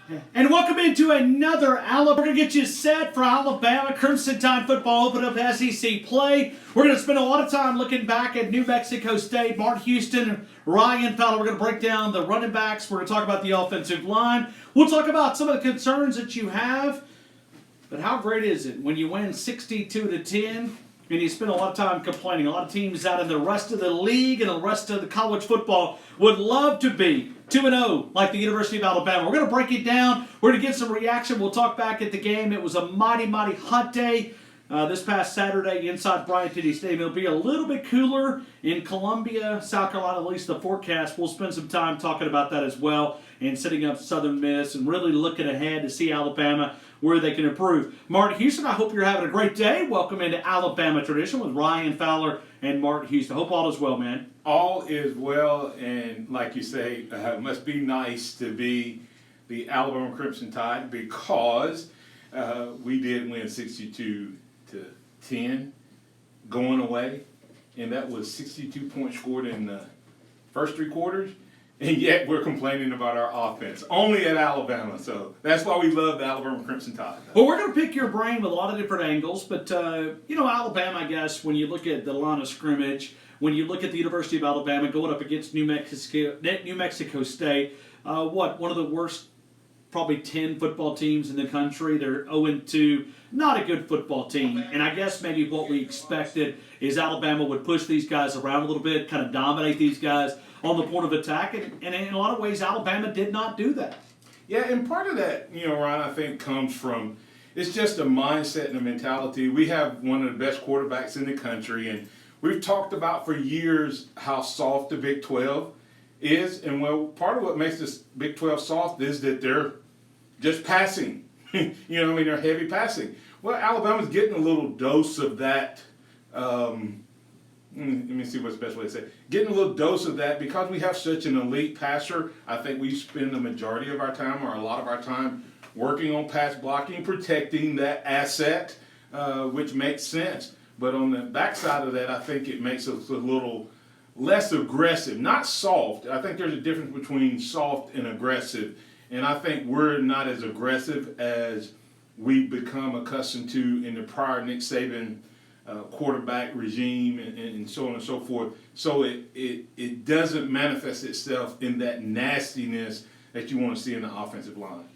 And welcome into another Alabama. We're going to get you set for Alabama Crimson Tide football. Open up SEC play. We're going to spend a lot of time looking back at New Mexico State, Martin Houston, Ryan Fowler. We're going to break down the running backs. We're going to talk about the offensive line. We'll talk about some of the concerns that you have. But how great is it when you win 62-10 and you spend a lot of time complaining? A lot of teams out in the rest of the league and the rest of the college football would love to be 2-0 like the University of Alabama. We're going to break it down. We're going to get some reaction. We'll talk back at the game. It was a mighty, mighty hot day this past Saturday inside Bryant-Denny Stadium. It'll be a little bit cooler in Columbia, South Carolina, at least the forecast. We'll spend some time talking about that as well and setting up Southern Miss and really looking ahead to see Alabama where they can improve. Martin Houston, I hope you're having a great day. Welcome into Alabama Tradition with Ryan Fowler and Martin Houston. Hope all is well, man. All is well, and like you say, it must be nice to be the Alabama Crimson Tide because we did win 62-10 going away, and that was 62 points scored in the first three quarters, and yet we're complaining about our offense, only at Alabama, so that's why we love the Alabama Crimson Tide. Well, we're going to pick your brain with a lot of different angles, but, Alabama, I guess, when you look at the line of scrimmage, when you look at the University of Alabama going up against New Mexico State, one of the worst, probably 10 football teams in the country. They're 0-2, not a good football team. And I guess maybe what we expected is Alabama would push these guys around a little bit, kind of dominate these guys on the point of attack. And in a lot of ways, Alabama did not do that. Yeah, and part of that, Ryan, I think comes from, it's just a mindset and a mentality. We have one of the best quarterbacks in the country, and we've talked about for years how soft the Big 12 is. And, well, part of what makes this Big 12 soft is that they're just passing. They're heavy passing. Well, Alabama's getting a little dose of that. Let me see what's the best way to say it. Getting a little dose of that because we have such an elite passer. I think we spend the majority of our time or a lot of our time working on pass blocking, protecting that asset, which makes sense. But on the backside of that, I think it makes us a little less aggressive, not soft. I think there's a difference between soft and aggressive. And I think we're not as aggressive as we've become accustomed to in the prior Nick Saban quarterback regime and so on and so forth. So it doesn't manifest itself in that nastiness that you want to see in the offensive line.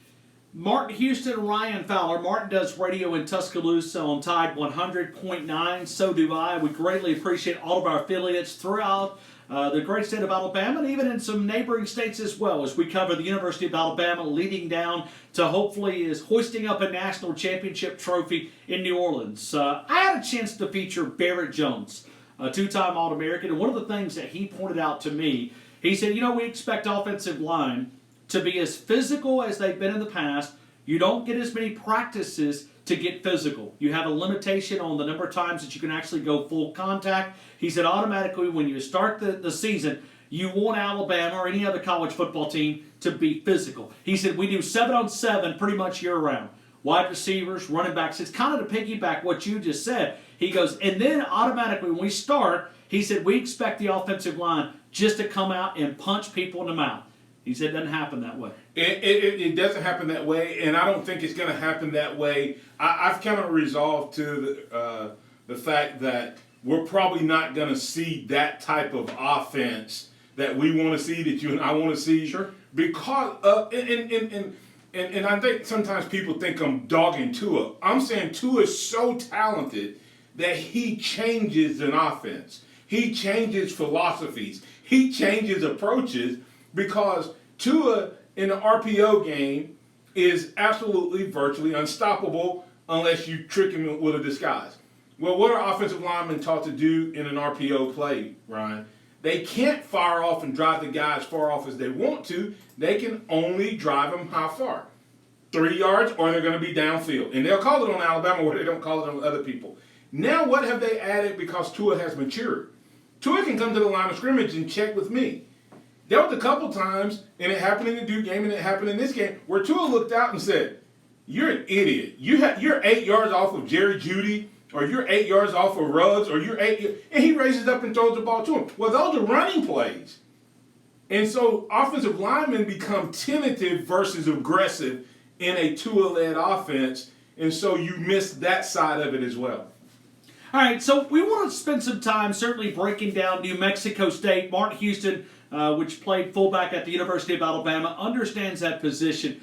Martin Houston, Ryan Fowler. Martin does radio in Tuscaloosa on Tide 100.9. So do I. We greatly appreciate all of our affiliates throughout the great state of Alabama and even in some neighboring states as well as we cover the University of Alabama leading down to hopefully is hoisting up a national championship trophy in New Orleans. I had a chance to feature Barrett Jones, a two-time All-American, and one of the things that he pointed out to me, he said, we expect offensive line to be as physical as they've been in the past. You don't get as many practices to get physical. You have a limitation on the number of times that you can actually go full contact. He said automatically when you start the season, you want Alabama or any other college football team to be physical. He said we do 7-on-7 pretty much year-round. Wide receivers, running backs. It's kind of to piggyback what you just said. He goes, and then automatically when we start, he said we expect the offensive line just to come out and punch people in the mouth. He said it doesn't happen that way. It doesn't happen that way, and I don't think it's going to happen that way. I've kind of resolved to the fact that we're probably not going to see that type of offense that we want to see, that you and I want to see. Sure. Because of, and I think sometimes people think I'm dogging Tua. I'm saying Tua is so talented that he changes an offense. He changes philosophies. He changes approaches. Because Tua in the RPO game is absolutely virtually unstoppable unless you trick him with a disguise. Well, what are offensive linemen taught to do in an RPO play, Ryan? They can't fire off and drive the guy as far off as they want to. They can only drive them how far? 3 yards, or they're going to be downfield. And they'll call it on Alabama where they don't call it on other people. Now what have they added because Tua has matured? Tua can come to the line of scrimmage and check with me. There was a couple times, and it happened in the Duke game and it happened in this game, where Tua looked out and said, "You're an idiot. You're 8 yards off of Jerry Jeudy, or you're 8 yards off of Ruggs, or you're 8 yards," and he raises up and throws the ball to him. Well, those are running plays. And so offensive linemen become tentative versus aggressive in a Tua-led offense, and so you miss that side of it as well. All right, so we want to spend some time certainly breaking down New Mexico State. Martin Houston, which played fullback at the University of Alabama, understands that position.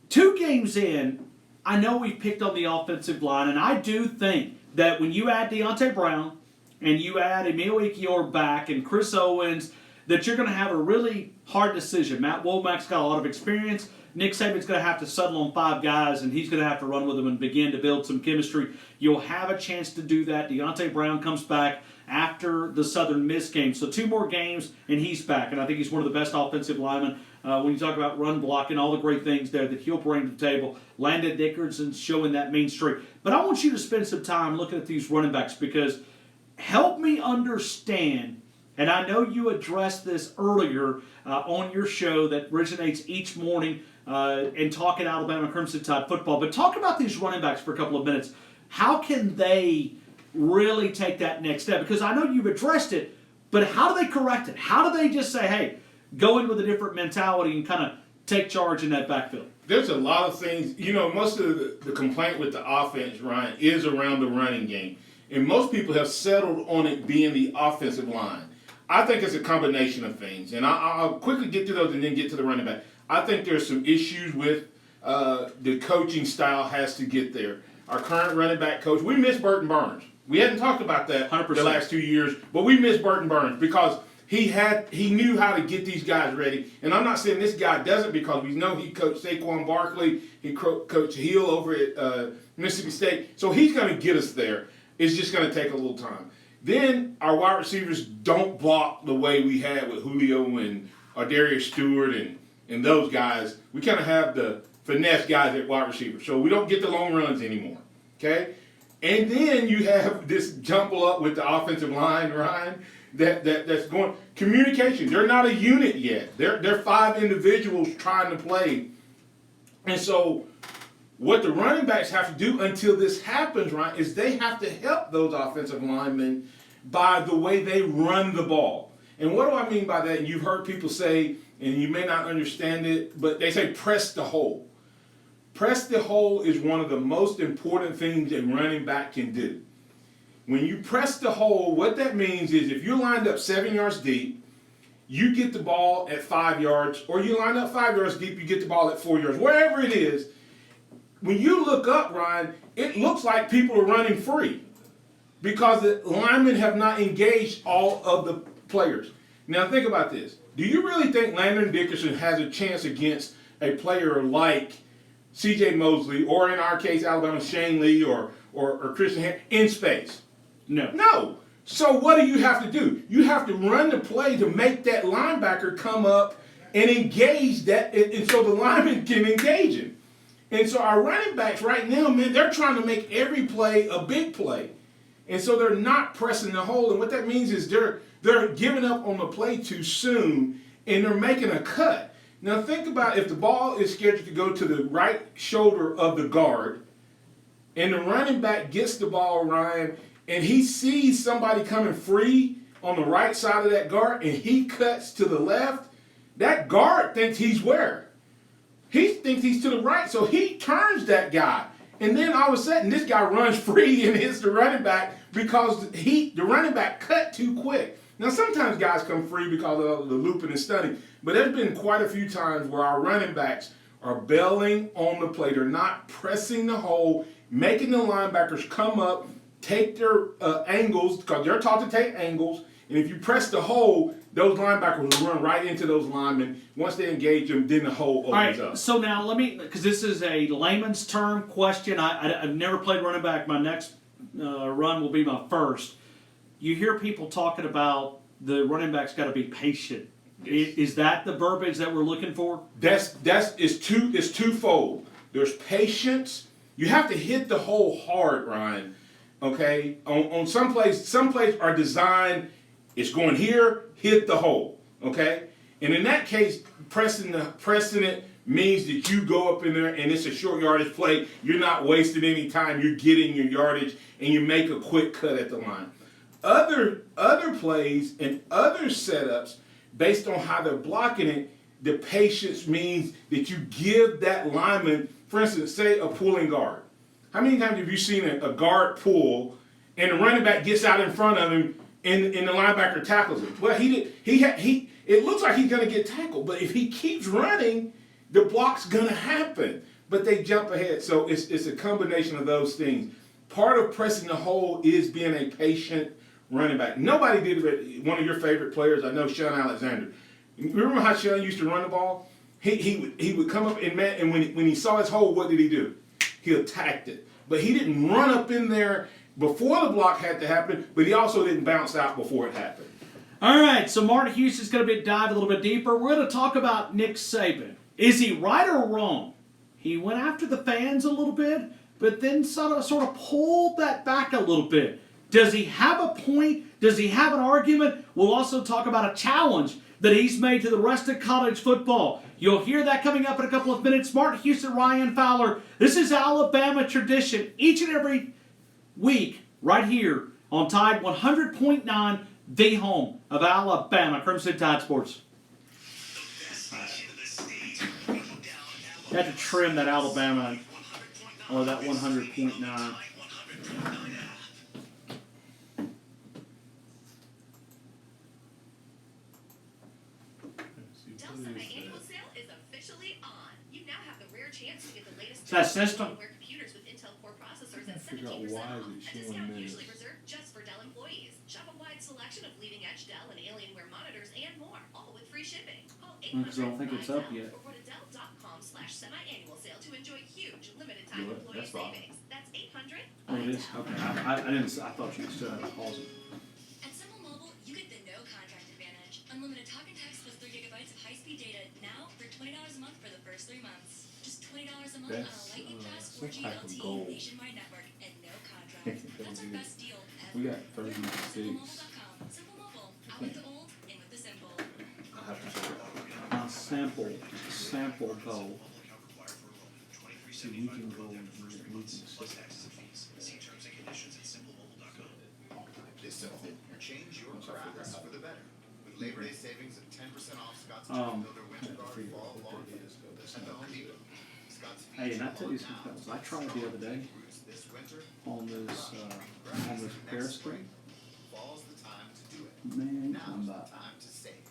2 games in, I know we've picked on the offensive line, and I do think that when you add Deontay Brown and you add Emil Ikior back and Chris Owens, that you're going to have a really hard decision. Matt Womack's got a lot of experience. Nick Saban's going to have to settle on 5 guys, and he's going to have to run with them and begin to build some chemistry. You'll have a chance to do that. Deontay Brown comes back after the Southern Miss game. So 2 more games, and he's back. And I think he's one of the best offensive linemen. When you talk about run blocking, all the great things there that he'll bring to the table. Landon Dickerson's showing that mean streak. But I want you to spend some time looking at these running backs, because help me understand, and I know you addressed this earlier on your show that originates each morning and talking Alabama Crimson Tide football, but talk about these running backs for a couple of minutes. How can they really take that next step? Because I know you've addressed it, but how do they correct it? How do they just say, hey, go in with a different mentality and kind of take charge in that backfield? There's a lot of things. Most of the complaint with the offense, Ryan, is around the running game. And most people have settled on it being the offensive line. I think it's a combination of things. And I'll quickly get to those and then get to the running back. I think there's some issues with the coaching style has to get there. Our current running back coach, we miss Burton Burns. We hadn't talked about that 100%. The last 2 years, but we miss Burton Burns because he knew how to get these guys ready. And I'm not saying this guy doesn't, because we know he coached Saquon Barkley, he coached Hill over at Mississippi State. So he's going to get us there. It's just going to take a little time. Then our wide receivers don't block the way we had with Julio and Darius Stewart and those guys. We kind of have the finesse guys at wide receiver. So we don't get the long runs anymore. Okay? And then you have this jumble up with the offensive line, Ryan, that's going. Communication. They're not a unit yet. They're 5 individuals trying to play. And so what the running backs have to do until this happens, Ryan, is they have to help those offensive linemen by the way they run the ball. And what do I mean by that? And you've heard people say, and you may not understand it, but they say press the hole. Press the hole is one of the most important things a running back can do. When you press the hole, what that means is if you're lined up 7 yards deep, you get the ball at 5 yards, or you line up 5 yards deep, you get the ball at 4 yards, wherever it is. When you look up, Ryan, it looks like people are running free because the linemen have not engaged all of the players. Now think about this. Do you really think Landon Dickerson has a chance against a player like C.J. Mosley, or in our case, Alabama Shane Lee or Christian Henry in space? No. No. So what do you have to do? You have to run the play to make that linebacker come up and engage that, and so the lineman can engage him. And so our running backs right now, man, they're trying to make every play a big play. And so they're not pressing the hole. And what that means is they're giving up on the play too soon, and they're making a cut. Now think about if the ball is scheduled to go to the right shoulder of the guard, and the running back gets the ball, Ryan, and he sees somebody coming free on the right side of that guard, and he cuts to the left, that guard thinks he's where? He thinks he's to the right, so he turns that guy. And then all of a sudden, this guy runs free and hits the running back because the running back cut too quick. Now, sometimes guys come free because of the looping and stunning, but there's been quite a few times where our running backs are bailing on the play. They're not pressing the hole, making the linebackers come up, take their angles, because they're taught to take angles, and if you press the hole, those linebackers will run right into those linemen. Once they engage them, then the hole opens up. So now let me, because this is a layman's term question. I've never played running back. My next run will be my first. You hear people talking about the running back's got to be patient. Yes. Is that the verbiage that we're looking for? It's twofold. There's patience. You have to hit the hole hard, Ryan. Okay? On some plays are designed, it's going here, hit the hole. Okay? And in that case, pressing it means that you go up in there and it's a short yardage play. You're not wasting any time. You're getting your yardage and you make a quick cut at the line. Other plays and other setups, based on how they're blocking it, the patience means that you give that lineman, for instance, say a pulling guard. How many times have you seen a guard pull and the running back gets out in front of him and the linebacker tackles him? Well, it looks like he's going to get tackled, but if he keeps running, the block's going to happen. But they jump ahead. So it's a combination of those things. Part of pressing the hole is being a patient running back. Nobody did it. One of your favorite players, I know, Sean Alexander. Remember how Sean used to run the ball? He would come up and when he saw his hole, what did he do? He attacked it. But he didn't run up in there before the block had to happen, but he also didn't bounce out before it happened. All right, so Martin Houston's going to dive a little bit deeper. We're going to talk about Nick Saban. Is he right or wrong? He went after the fans a little bit, but then sort of pulled that back a little bit. Does he have a point? Does he have an argument? We'll also talk about a challenge that he's made to the rest of college football. You'll hear that coming up in a couple of minutes. Martin Houston, Ryan Fowler. This is Alabama tradition each and every week right here on Tide 100.9, the home of Alabama. Crimson Tide Sports. You have to trim that Alabama or that 100.9. Is that system? Computers with Intel Core processors at 17% off. A discount usually reserved just for Dell employees. Shop a wide selection of leading-edge Dell and Alienware monitors and more, all with free shipping. Call 800 I don't think it's up yet. or go to Dell.com/semi-annual sale to enjoy huge limited-time employee savings. That's 800. Oh, it is? Okay. I thought you still had to pause it. At Simple Mobile, you get the no-contract advantage. Unlimited talk and text plus 3 gigabytes of high-speed data now for $20 a month for the first 3 months. Just $20 a month on a lightning-fast 4G LTE nationwide network and no contract. That's our best deal ever. We got 36. SimpleMobile.com. Simple Mobile. Out with the old, in with the simple. I'll have to check it out. Sample goal. See, we can go and we can This simple. Change your crafts for the better. With Labor Day savings of 10% off Scott's Builder Winter Guard Fall Lawn at the Home Depot. Scott's Hey, and I tell you something else. I tried the other day this winter. on this Periscope. Fall's the time to do it. Man, Now's come the back. time to save.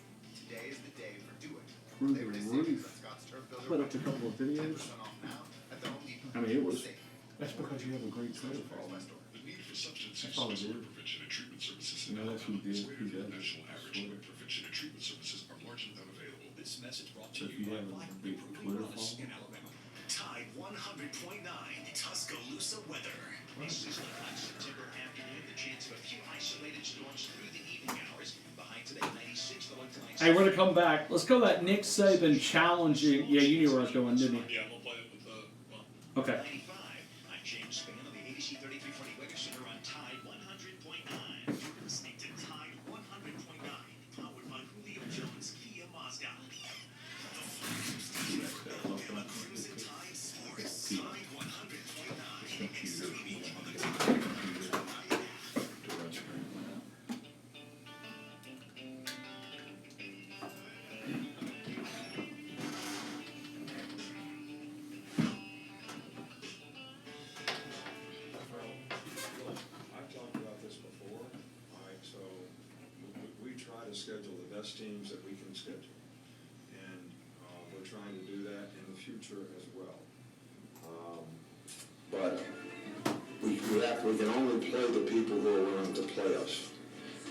Today is the day for do it. Through Labor Day the savings roof. at Scott's Turf I Builder put up a Winter couple of videos. 10% off now at the Home Depot. I mean, it was. Save. That's because you have a great credit for all that. The need for substance That's use all it disorder is. prevention and treatment services You know, that's who did, greater who than the does it. national average, Swear. but prevention and treatment services are largely unavailable. This message brought to If you you by have a Black big Improving Twitter Wellness follower. in Alabama. Tide 100.9 Tuscaloosa weather. This is a hot September afternoon. The chance of a few isolated storms through the evening hours. Behind today, 96. The low tonight. Hey, we're going to come back. Let's go that Nick Saban challenging. Yeah, you knew where I was going, didn't you? Yeah, I'm gonna play it with Okay. 95. I'm James Spann on the ABC 3340 Weather Center on Tide 100.9. You're listening to Tide 100.9, powered by Julio Jones Kia Mazda. The flagship station for Alabama Crimson Tide Sports. Tide 100.9 and streaming on the Tide 100.9 app. I've talked about this before, alright, so we try to schedule the best teams that we can schedule. And, we're trying to do that in the future as well. But we can only play the people who are willing to play us.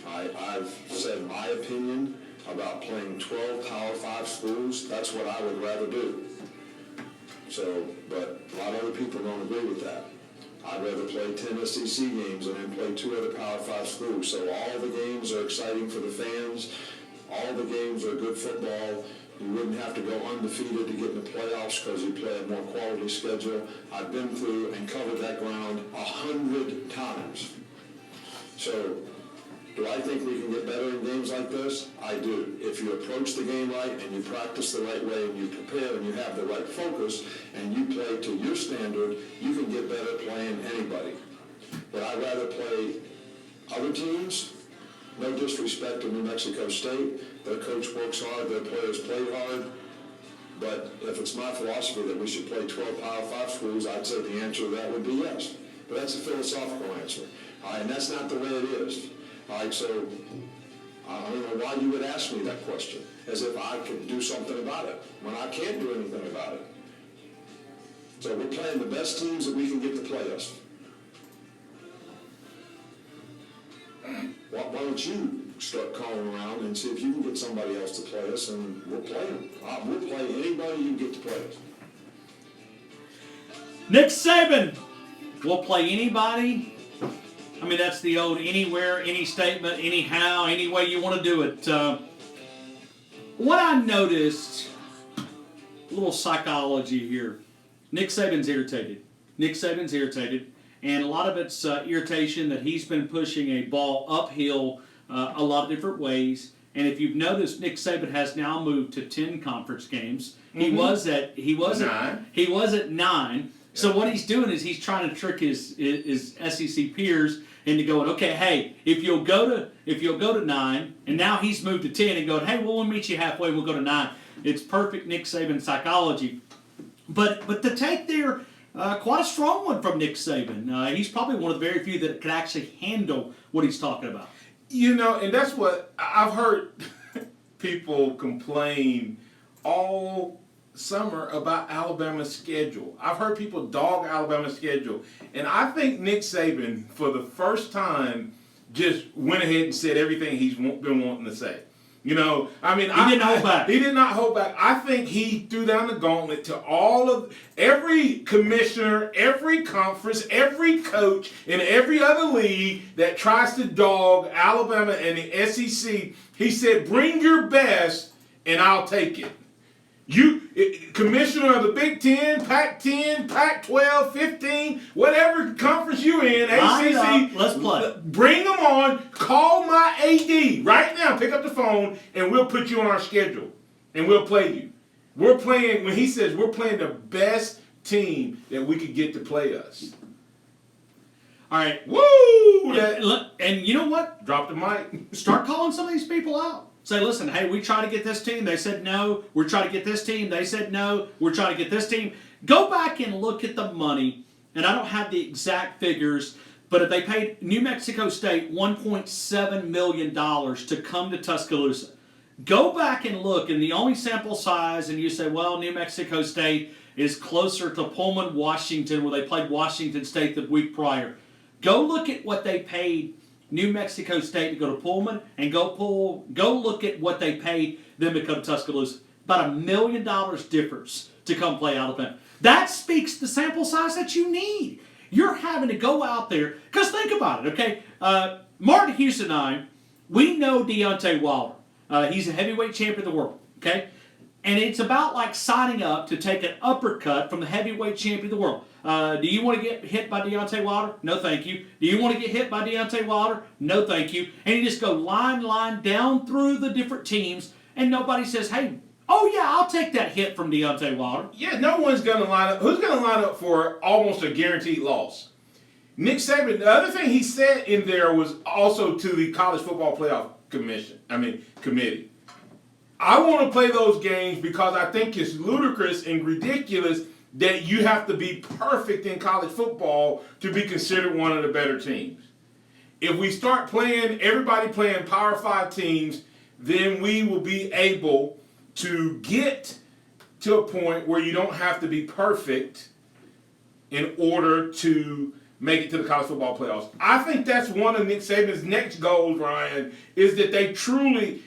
I've said my opinion about playing 12 Power 5 schools. That's what I would rather do. So, but a lot of other people don't agree with that. I'd rather play 10 SEC games and then play 2 other Power 5 schools. So all the games are exciting for the fans. All the games are good football. You wouldn't have to go undefeated to get in the playoffs because you play a more quality schedule. I've been through and covered that ground 100 times. So, do I think we can get better in games like this? I do. If you approach the game right and you practice the right way and you prepare and you have the right focus and you play to your standard, you can get better playing anybody. But I'd rather play other teams. No disrespect to New Mexico State, Their coach works hard, their players play hard. But if it's my philosophy that we should play 12 Power 5 schools, I'd say the answer to that would be yes. But that's a philosophical answer. All right, and that's not the way it is. All right, so I don't know why you would ask me that question, as if I could do something about it, when I can't do anything about it. So we're playing the best teams that we can get to play us. Why don't you start calling around and see if you can get somebody else to play us, and we'll play them. We'll play anybody you get to play us. Nick Saban will play anybody. I mean, that's the old anywhere, any statement, anyhow, any way you want to do it. What I noticed, a little psychology here. Nick Saban's irritated. And a lot of it's irritation that he's been pushing a ball uphill a lot of different ways. And if you've noticed, Nick Saban has now moved to 10 conference games. Mm-hmm. He was at 9. So what he's doing is he's trying to trick his SEC peers into going, okay, hey, if you'll go to 9, and now he's moved to 10 and going, hey, we'll meet you halfway, we'll go to 9. It's perfect Nick Saban psychology. But to take there, quite a strong one from Nick Saban. He's probably one of the very few that can actually handle what he's talking about. You know, and that's what I've heard people complain all summer about Alabama's schedule. I've heard people dog Alabama's schedule. And I think Nick Saban, for the first time, just went ahead and said everything he's been wanting to say. You know, I mean, he didn't hold back. He did not hold back. I think he threw down the gauntlet to every commissioner, every conference, every coach in every other league that tries to dog Alabama and the SEC. He said, bring your best and I'll take it. You, commissioner of the Big 10, Pac-10, Pac-12, 15, whatever conference you're in, ACC, let's play. Bring them on. Call my AD right now. Pick up the phone, and we'll put you on our schedule, and we'll play you. We're playing, when he says we're playing the best team that we could get to play us. All right. Woo! And you know what? Drop the mic. Start calling some of these people out. Say, listen, hey, we tried to get this team. They said no. We're trying to get this team. They said no. We're trying to get this team. Go back and look at the money. And I don't have the exact figures, but if they paid New Mexico State $1.7 million to come to Tuscaloosa, go back and look, and the only sample size, and you say, well, New Mexico State is closer to Pullman, Washington, where they played Washington State the week prior. Go look at what they paid New Mexico State to go to Pullman, and go look at what they paid them to come to Tuscaloosa. About $1 million difference to come play Alabama. That speaks the sample size that you need. You're having to go out there, because think about it, okay? Martin Houston and I, we know Deontay Wilder. He's a heavyweight champion of the world, okay? And it's about like signing up to take an uppercut from the heavyweight champion of the world. Do you want to get hit by Deontay Wilder? No, thank you. Do you want to get hit by Deontay Wilder? No, thank you. And you just go line down through the different teams, and nobody says, hey, oh yeah, I'll take that hit from Deontay Wilder. Yeah, no one's going to line up. Who's going to line up for almost a guaranteed loss? Nick Saban, the other thing he said in there was also to the College Football Playoff Committee. I want to play those games because I think it's ludicrous and ridiculous that you have to be perfect in college football to be considered one of the better teams. If we start everybody playing Power 5 teams, then we will be able to get to a point where you don't have to be perfect in order to make it to the college football playoffs. I think that's one of Nick Saban's next goals, Ryan, is that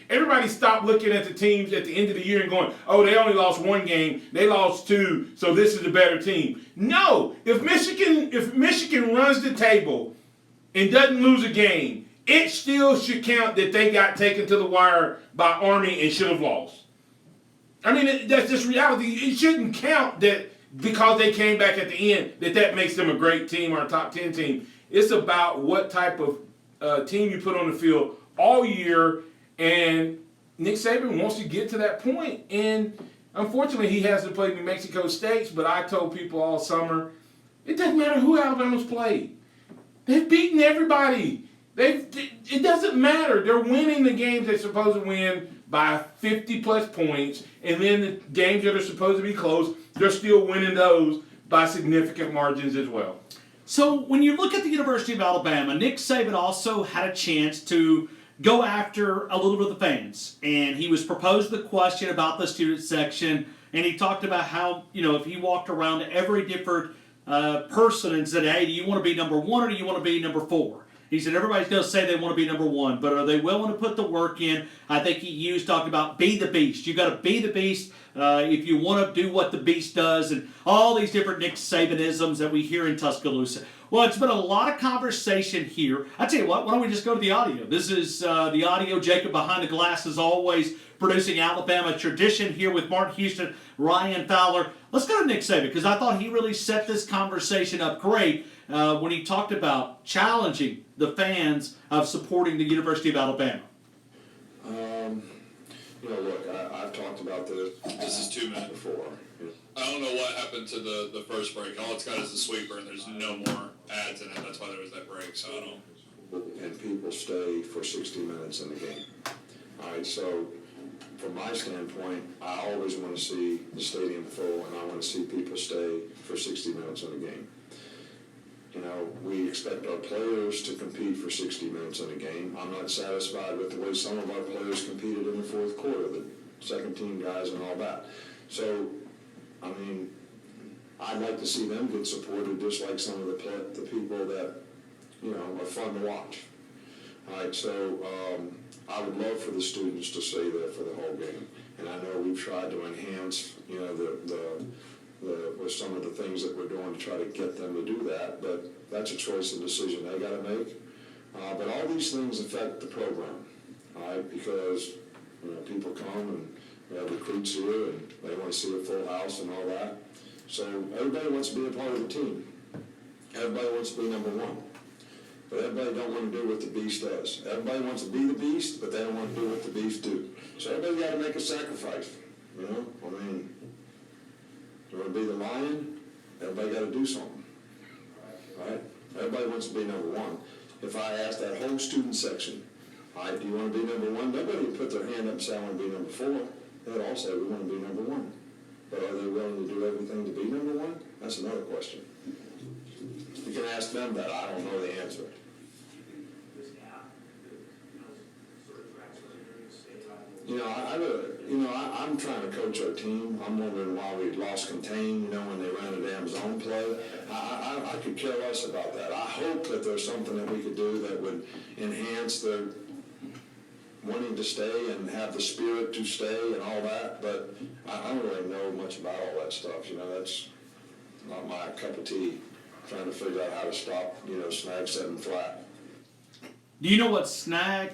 everybody stop looking at the teams at the end of the year and going, oh, they only lost 1 game, they lost 2, so this is a better team. No, if Michigan runs the table and doesn't lose a game, it still should count that they got taken to the wire by Army and should have lost. I mean, that's just reality. It shouldn't count that because they came back at the end, that makes them a great team or a top 10 team. It's about what type of team you put on the field all year, and Nick Saban wants to get to that point. And unfortunately, he has to play New Mexico State, but I told people all summer, it doesn't matter who Alabama's played. They've beaten everybody. It doesn't matter. They're winning the games they're supposed to win by 50+ points, and then the games that are supposed to be close, they're still winning those by significant margins as well. So when you look at the University of Alabama, Nick Saban also had a chance to go after a little bit of the fans. And he was proposed the question about the student section, and he talked about how, if he walked around to every different person and said, hey, do you want to be number 1 or do you want to be number 4? He said everybody's going to say they want to be number 1, but are they willing to put the work in? I think he talked about be the beast. You got to be the beast if you want to do what the beast does, and all these different Nick Sabanisms that we hear in Tuscaloosa. Well, it's been a lot of conversation here. I tell you what, why don't we just go to the audio? This is the audio. Jacob behind the glass as always, producing Alabama tradition here with Martin Houston, Ryan Fowler. Let's go to Nick Saban, because I thought he really set this conversation up great when he talked about challenging the fans of supporting the University of Alabama. Look, I've talked about this. This is 2 minutes before. I don't know what happened to the first break. All it's got is the sweeper, and there's no more ads in it. That's why there was that break. So I don't. And people stay for 60 minutes in the game. All right, so from my standpoint, I always want to see the stadium full, and I want to see people stay for 60 minutes in the game. We expect our players to compete for 60 minutes in a game. I'm not satisfied with the way some of our players competed in the fourth quarter, the second team guys and all that. So, I'd like to see them get supported just like some of the people that, are fun to watch. All right, so I would love for the students to stay there for the whole game. And I know we've tried to enhance, with some of the things that we're doing to try to get them to do that, but that's a choice and decision they got to make. But all these things affect the program, all right? Because people come and we have recruits here and they want to see a full house and all that. So everybody wants to be a part of the team. Everybody wants to be number 1. But everybody don't want to do what the beast does. Everybody wants to be the beast, but they don't want to do what the beast do. So everybody got to make a sacrifice. You want to be the lion? Everybody got to do something. Right? Everybody wants to be number 1. If I ask that whole student section, all right, do you want to be number 1? Nobody would put their hand up and say, I want to be number 4. They'd all say, we want to be number 1. But are they willing to do everything to be number 1? That's another question. You can ask them that. I don't know the answer. I'm trying to coach our team. I'm wondering why we lost contain, when they ran a damn zone play. I could care less about that. I hope that there's something that we could do that would enhance their wanting to stay and have the spirit to stay and all that, but I don't really know much about all that stuff. That's not my cup of tea, trying to figure out how to stop, snag 7 flat. Do you know what snag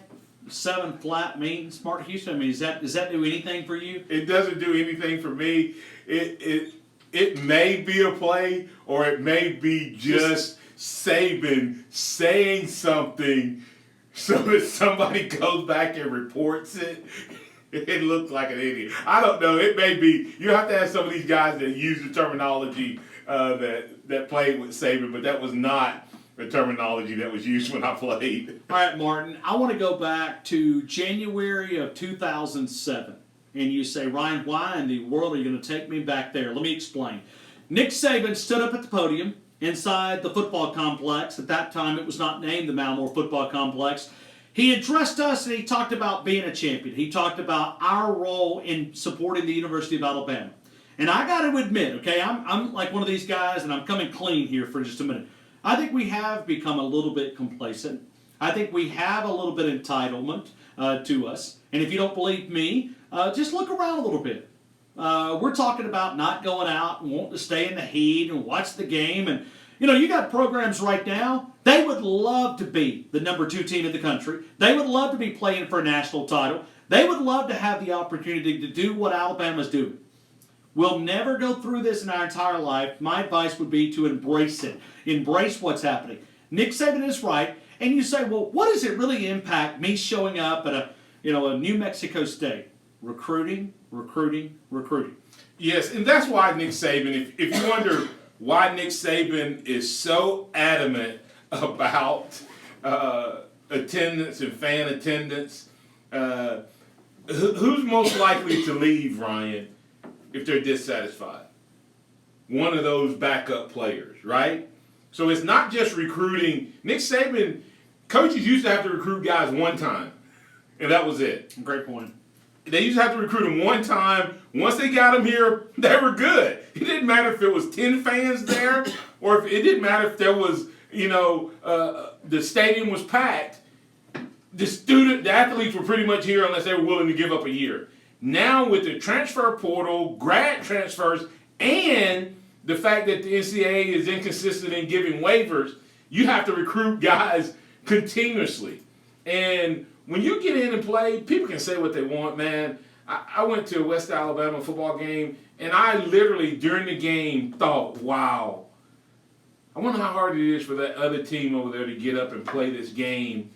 7 flat means, Martin Houston? Does that do anything for you? It doesn't do anything for me. It may be a play, or it may be just Saban saying something so that somebody goes back and reports it. It looked like an idiot. I don't know. It may be. You have to have some of these guys that use the terminology that played with Saban, but that was not the terminology that was used when I played. All right, Martin, I want to go back to January of 2007. And you say, Ryan, why in the world are you going to take me back there? Let me explain. Nick Saban stood up at the podium inside the football complex. At that time, it was not named the Malmore Football Complex. He addressed us and he talked about being a champion. He talked about our role in supporting the University of Alabama. And I got to admit, okay, I'm like one of these guys, and I'm coming clean here for just a minute. I think we have become a little bit complacent. I think we have a little bit of entitlement to us. And if you don't believe me, just look around a little bit. We're talking about not going out and wanting to stay in the heat and watch the game. And, you got programs right now, they would love to be the number 2 team in the country. They would love to be playing for a national title. They would love to have the opportunity to do what Alabama's doing. We'll never go through this in our entire life. My advice would be to embrace it. Embrace what's happening. Nick Saban is right. And you say, well, what does it really impact me showing up at a New Mexico State? Recruiting. Yes, and that's why Nick Saban, if you wonder why Nick Saban is so adamant about attendance and fan attendance, who's most likely to leave, Ryan, if they're dissatisfied? One of those backup players, right? So it's not just recruiting. Nick Saban, coaches used to have to recruit guys one time, and that was it. Great point. They used to have to recruit them one time. Once they got them here, they were good. It didn't matter if it was 10 fans there, or if it didn't matter if there was, the stadium was packed. The athletes were pretty much here unless they were willing to give up a year. Now with the transfer portal, grad transfers, and the fact that the NCAA is inconsistent in giving waivers, you have to recruit guys continuously. And when you get in and play, people can say what they want, man. I went to a West Alabama football game, and I literally, during the game, thought, wow, I wonder how hard it is for that other team over there to get up and play this game,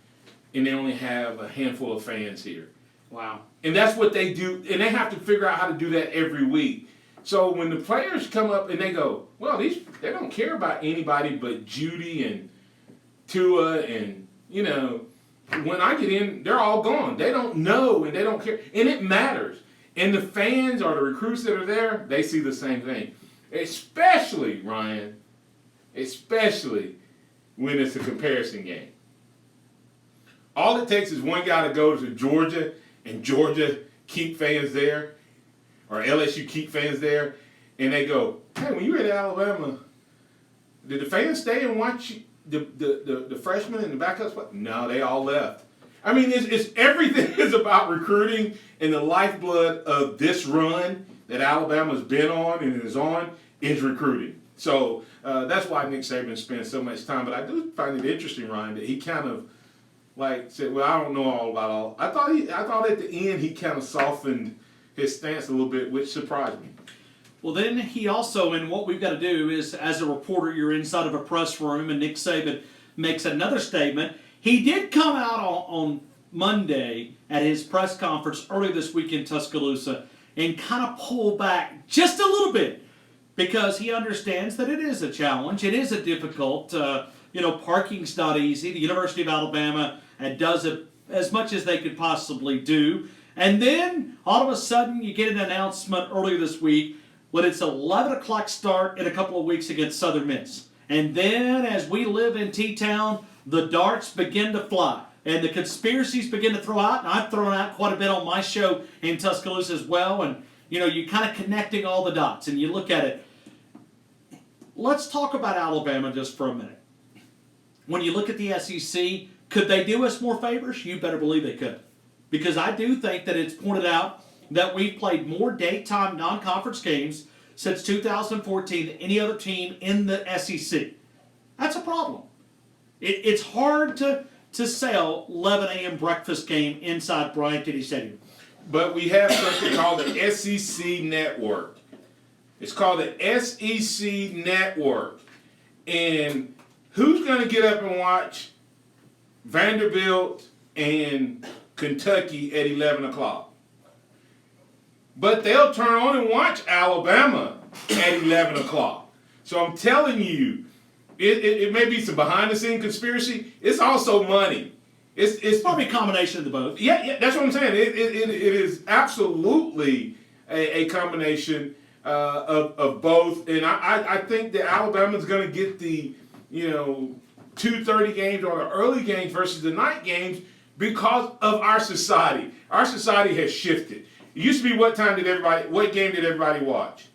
and they only have a handful of fans here. Wow. And that's what they do, and they have to figure out how to do that every week. So when the players come up and they go, well, they don't care about anybody but Judy and Tua and, when I get in, they're all gone. They don't know and they don't care. And it matters. And the fans or the recruits that are there, they see the same thing. Especially, Ryan, when it's a comparison game. All it takes is one guy to go to Georgia and Georgia keep fans there, or LSU keep fans there, and they go, hey, when you were at Alabama, did the fans stay and watch the freshmen and the backups? No, they all left. I mean, it's everything is about recruiting, and the lifeblood of this run that Alabama's been on and is on is recruiting. So that's why Nick Saban spends so much time. But I do find it interesting, Ryan, that he kind of said, well, I don't know all about all. I thought at the end he kind of softened his stance a little bit, which surprised me. Well, then he also, and what we've got to do is, as a reporter, you're inside of a press room, and Nick Saban makes another statement. He did come out on Monday at his press conference early this week in Tuscaloosa and kind of pull back just a little bit because he understands that it is a challenge. It is a difficult, parking's not easy. The University of Alabama does it as much as they could possibly do. And then, all of a sudden, you get an announcement earlier this week when it's 11 o'clock start in a couple of weeks against Southern Miss. And then, as we live in T-Town, the darts begin to fly. And the conspiracies begin to throw out. And I've thrown out quite a bit on my show in Tuscaloosa as well. And, you're kind of connecting all the dots. And you look at it. Let's talk about Alabama just for a minute. When you look at the SEC, could they do us more favors? You better believe they could. Because I do think that it's pointed out that we've played more daytime non-conference games since 2014 than any other team in the SEC. That's a problem. It's hard to sell 11 a.m. breakfast game inside Bryant-Denny Stadium. But we have something called the SEC Network. It's called the SEC Network. And who's going to get up and watch Vanderbilt and Kentucky at 11 o'clock? But they'll turn on and watch Alabama at 11 o'clock. So I'm telling you, it may be some behind-the-scenes conspiracy. It's also money. It's probably a combination of the both. Yeah, that's what I'm saying. It is absolutely a combination of both. And I think that Alabama's going to get the 2:30 games or the early games versus the night games because of our society. Our society has shifted. It used to be what game did everybody watch?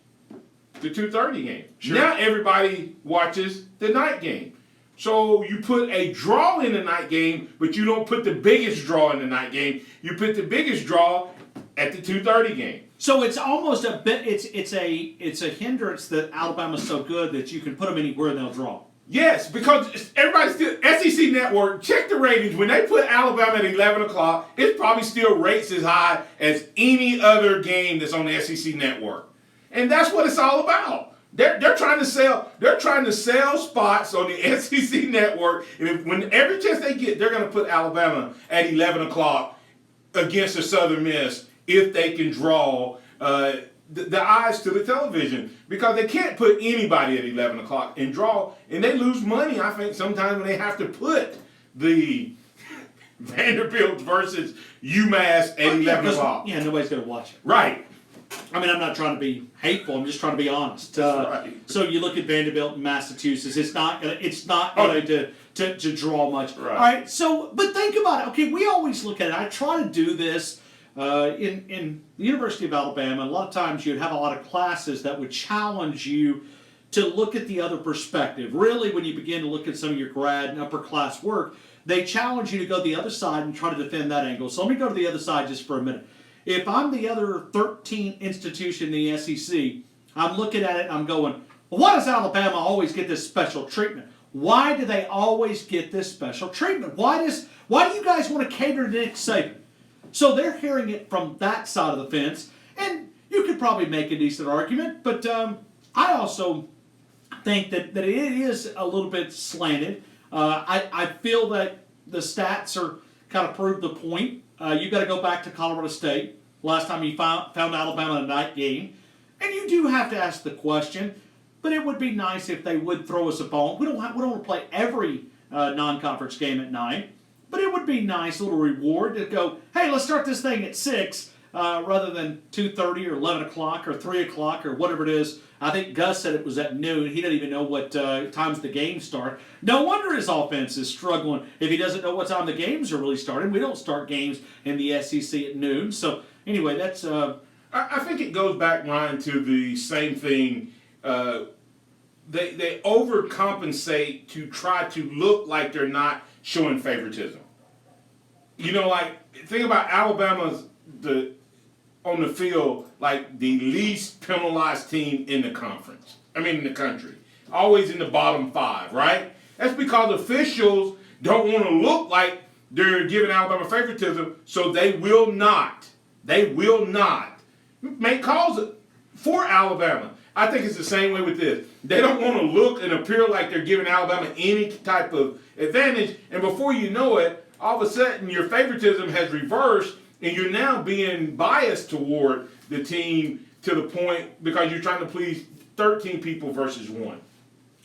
The 2:30 game. Sure. Now everybody watches the night game. So you put a draw in the night game, but you don't put the biggest draw in the night game. You put the biggest draw at the 2:30 game. So it's almost a bit. It's a hindrance that Alabama's so good that you can put them anywhere and they'll draw. Yes, because everybody's still SEC Network. Check the ratings. When they put Alabama at 11 o'clock, it probably still rates as high as any other game that's on the SEC Network, and that's what it's all about. They're trying to sell. They're trying to sell spots on the SEC Network, and when every chance they get, they're going to put Alabama at 11 o'clock against the Southern Miss if they can draw the eyes to the television, because they can't put anybody at 11 o'clock and draw, and they lose money, I think, sometimes when they have to put the Vanderbilt versus UMass at 11 o'clock. Yeah, nobody's going to watch it. Right. I mean, I'm not trying to be hateful. I'm just trying to be honest. Right. So you look at Vanderbilt in Massachusetts. It's not going to draw much. Right. All right. So, but think about it. Okay, we always look at it. I try to do this in the University of Alabama. A lot of times you'd have a lot of classes that would challenge you to look at the other perspective. Really, when you begin to look at some of your grad and upper class work, they challenge you to go the other side and try to defend that angle. So let me go to the other side just for a minute. If I'm the other 13th institution in the SEC, I'm looking at it and I'm going, well, why does Alabama always get this special treatment? Why do they always get this special treatment? Why do you guys want to cater to Nick Saban? So they're hearing it from that side of the fence, and you could probably make a decent argument, but I also think that it is a little bit slanted. I feel that the stats are kind of prove the point. You got to go back to Colorado State. Last time you found Alabama in a night game. And you do have to ask the question, but it would be nice if they would throw us a bone. We don't want to play every non-conference game at night, but it would be nice, a little reward to go, hey, let's start this thing at 6 rather than 2:30 or 11 o'clock or 3 o'clock or whatever it is. I think Gus said it was at noon. He doesn't even know what times the games start. No wonder his offense is struggling if he doesn't know what time the games are really starting. We don't start games in the SEC at noon. So anyway, that's... I think it goes back, Ryan, to the same thing. They overcompensate to try to look like they're not showing favoritism. You know, like, think about Alabama's on the field, like the least penalized team in the conference. I mean, in the country. Always in the bottom 5, right? That's because officials don't want to look like they're giving Alabama favoritism, so they will not make calls for Alabama. I think it's the same way with this. They don't want to look and appear like they're giving Alabama any type of advantage, and before you know it, all of a sudden your favoritism has reversed, and you're now being biased toward the team to the point because you're trying to please 13 people versus 1.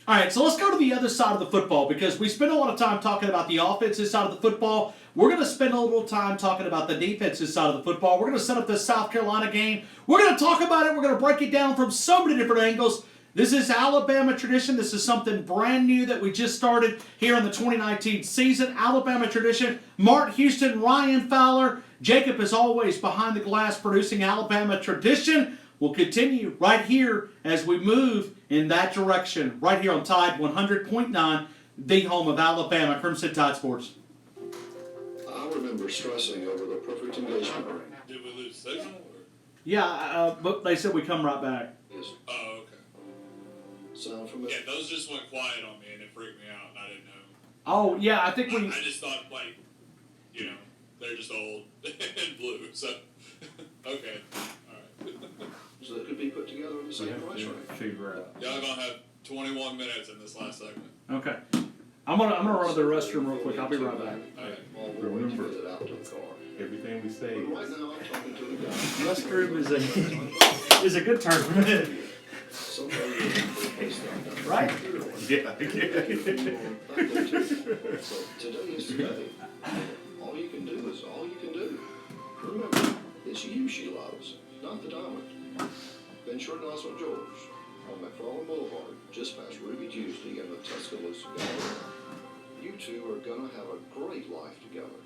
All right, so let's go to the other side of the football because we spend a lot of time talking about the offensive side of the football. We're going to spend a little time talking about the defensive side of the football. We're going to set up the South Carolina game. We're going to talk about it. We're going to break it down from so many different angles. This is Alabama tradition. This is something brand new that we just started here in the 2019 season. Alabama tradition. Mark Houston, Ryan Fowler. Jacob is always behind the glass producing Alabama tradition. We'll continue right here as we move in that direction. Right here on Tide 100.9, the home of Alabama Crimson Tide Sports. I remember stressing over the perfect engagement ring. Did we lose signal? Or? Yeah, but they said we come right back. Yes. Oh, okay. Sound familiar? Yeah, those just went quiet on me and it freaked me out and I didn't know. Oh, yeah, I think we... I just thought, like, you know, they're just old and blue, so... okay, alright. So that could be put together in the same price range. Figure out. Y'all gonna have 21 minutes in this last segment. Okay. I'm gonna run to the restroom real quick. I'll be right back. Alright. Remember, Get it out to the car. everything we say. But right now, I'm talking to the guy. Restroom is a good term. Somebody will replace that. Right? So today is today. All you can do is all you can do. Remember, it's you she loves, not the diamond. Ventura Nassau George on McFarland Boulevard, just past Ruby Tuesday in the Tuscaloosa Gallery. You two are gonna have a great life together.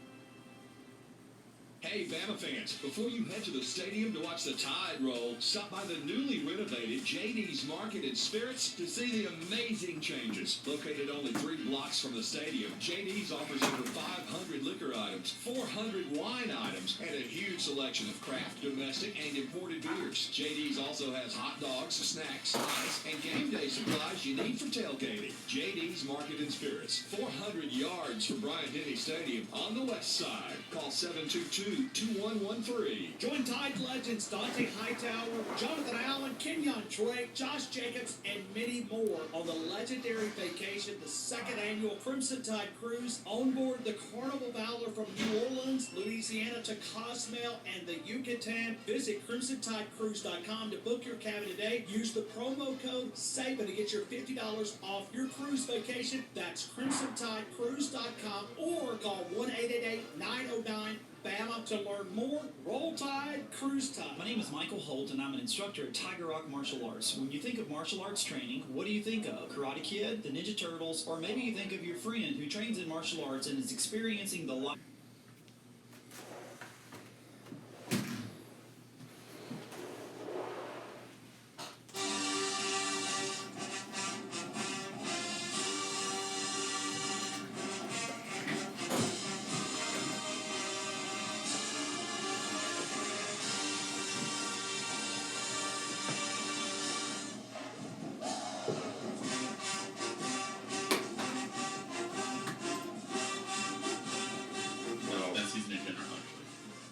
Hey, Bama fans, before you head to the stadium to watch the Tide roll, stop by the newly renovated JD's Market and Spirits to see the amazing changes. Located only 3 blocks from the stadium, JD's offers over 500 liquor items, 400 wine items, and a huge selection of craft, domestic, and imported beers. JD's also has hot dogs, snacks, ice, and game day supplies you need for tailgating. JD's Market and Spirits, 400 yards from Bryant-Denny Stadium on the west side. Call 722 888-222-2113. Join Tide legends Dante Hightower, Jonathan Allen, Kenyon Drake, Josh Jacobs, and many more on the legendary vacation, the second annual Crimson Tide Cruise on board the Carnival Valor from New Orleans, Louisiana to Cozumel and the Yucatan. Visit CrimsonTideCruise.com to book your cabin today. Use the promo code SABA to get your $50 off your cruise vacation. That's CrimsonTideCruise.com or call 1-888-909-BAMA to learn more. Roll Tide, Cruise Tide. My name is Michael Holt, and I'm an instructor at Tiger Rock Martial Arts. When you think of martial arts training, what do you think of? Karate Kid, the Ninja Turtles, or maybe you think of your friend who trains in martial arts and is experiencing the life.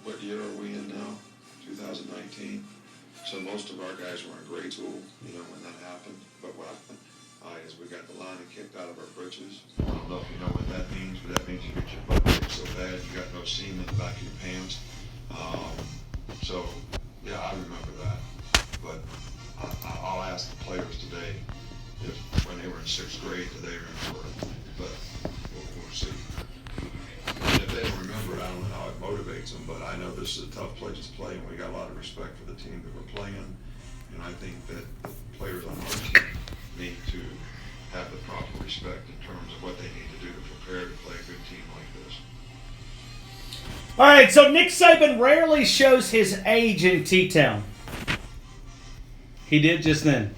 What year are we in now? 2019. So most of our guys were in grade school, when that happened. But what happened is we got the lining kicked out of our britches. I don't know if you know what that means, but that means you get your butt kicked so bad you got no seam in the back of your pants. So, yeah, I remember that. But I'll ask the players today if when they were in 6th grade, do they remember it? But we'll see. And if they don't remember it, I don't know how it motivates them, but I know this is a tough place to play, and we got a lot of respect for the team that we're playing, and I think that the players on our team need to have the proper respect in terms of what they need to do to prepare to play a good team like this. All right, so Nick Saban rarely shows his age in T-Town. He did just then.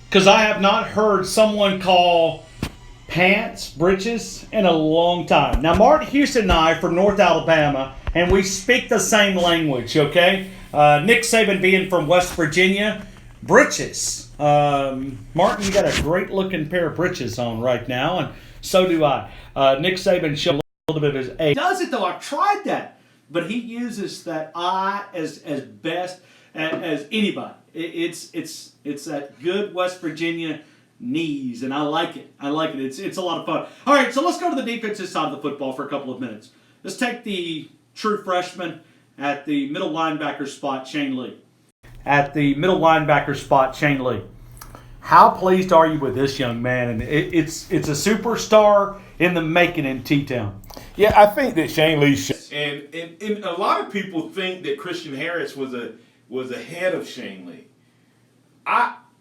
Because I have not heard someone call pants, britches, in a long time. Now, Martin Houston and I are from North Alabama, and we speak the same language, okay? Nick Saban being from West Virginia, britches. Martin, you got a great-looking pair of britches on right now, and so do I. Nick Saban showed a little bit of his age. He does it, though. I've tried that. But he uses that I as best as anybody. It's that good West Virginia knees, and I like it. It's a lot of fun. All right, so let's go to the defensive side of the football for a couple of minutes. Let's take the true freshman at the middle linebacker spot, Shane Lee. How pleased are you with this young man? And it's a superstar in the making in T-Town. Yeah, I think that Shane Lee and a lot of people think that Christian Harris was ahead of Shane Lee.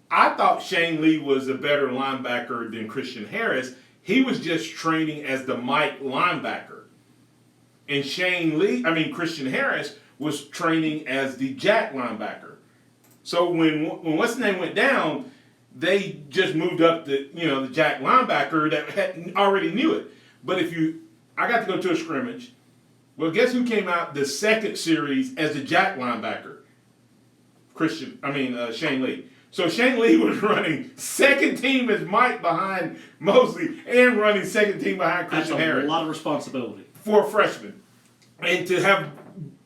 I thought Shane Lee was a better linebacker than Christian Harris. He was just training as the Mike linebacker. And Christian Harris was training as the Jack linebacker. So when what's the name went down, they just moved up the Jack linebacker that already knew it. But I got to go to a scrimmage. Well, guess who came out the second series as the Jack linebacker? Shane Lee. So Shane Lee was running second team as Mike behind Mosley and running second team behind Christian Harris. That's a lot of responsibility. For a freshman. And to have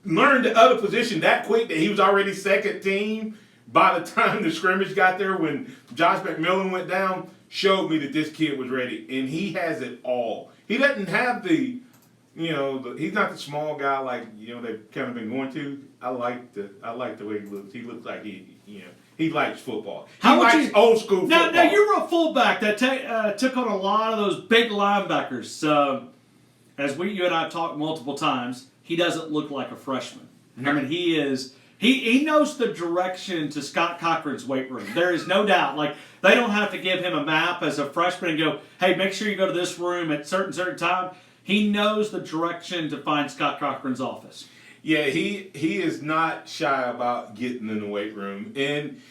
learned the other position that quick that he was already second team by the time the scrimmage got there when Josh McMillan went down showed me that this kid was ready. And he has it all. He doesn't have he's not the small guy like, they've kind of been going to. I like the way he looks. He looks like he likes football. He likes old school football. Now you were a fullback that took on a lot of those big linebackers. As you and I have talked multiple times, he doesn't look like a freshman. I mean, he knows the direction to Scott Cochran's weight room. There is no doubt. Like, they don't have to give him a map as a freshman and go, hey, make sure you go to this room at certain time. He knows the direction to find Scott Cochran's office. Yeah, he is not shy about getting in the weight room. And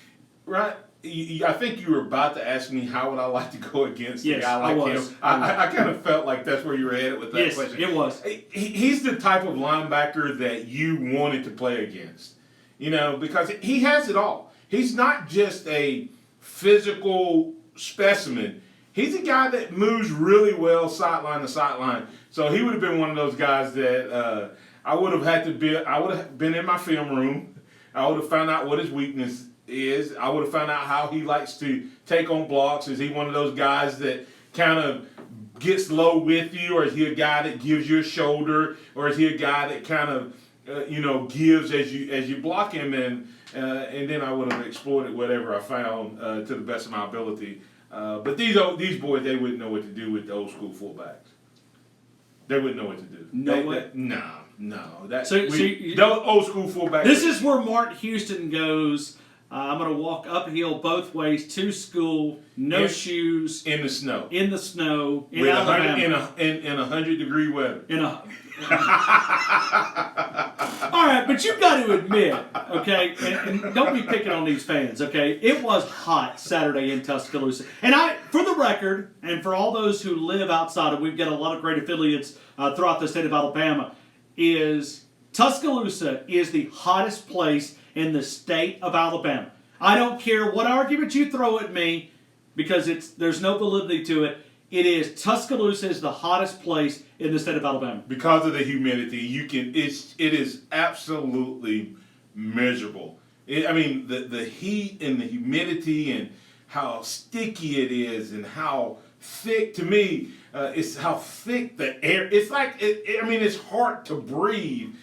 right, I think you were about to ask me how would I like to go against a guy like him. I kind of felt like that's where you were headed with that question. Yes, it was. He's the type of linebacker that you wanted to play against, because he has it all. He's not just a physical specimen. He's a guy that moves really well sideline to sideline. So he would have been one of those guys that I would have been in my film room. I would have found out what his weakness is. I would have found out how he likes to take on blocks. Is he one of those guys that kind of gets low with you, or is he a guy that gives you a shoulder, or is he a guy that kind of gives as you block him, and then I would have exploited whatever I found to the best of my ability. But these boys, they wouldn't know what to do with the old school fullbacks. They wouldn't know what to do. No. Those old school fullbacks. This is where Martin Houston goes. I'm going to walk uphill both ways to school, no shoes, in the snow, in Alabama, in 100-degree weather. All right, but you've got to admit, okay, and don't be picking on these fans, okay? It was hot Saturday in Tuscaloosa, and for the record, and for all those who live outside of, we've got a lot of great affiliates throughout the state of Alabama. Tuscaloosa is the hottest place in the state of Alabama. I don't care what argument you throw at me, because there's no validity to it. Tuscaloosa is the hottest place in the state of Alabama. Because of the humidity, it is absolutely miserable. The heat and the humidity and how sticky it is and how thick, to me, it's how thick the air. It's like, it's hard to breathe.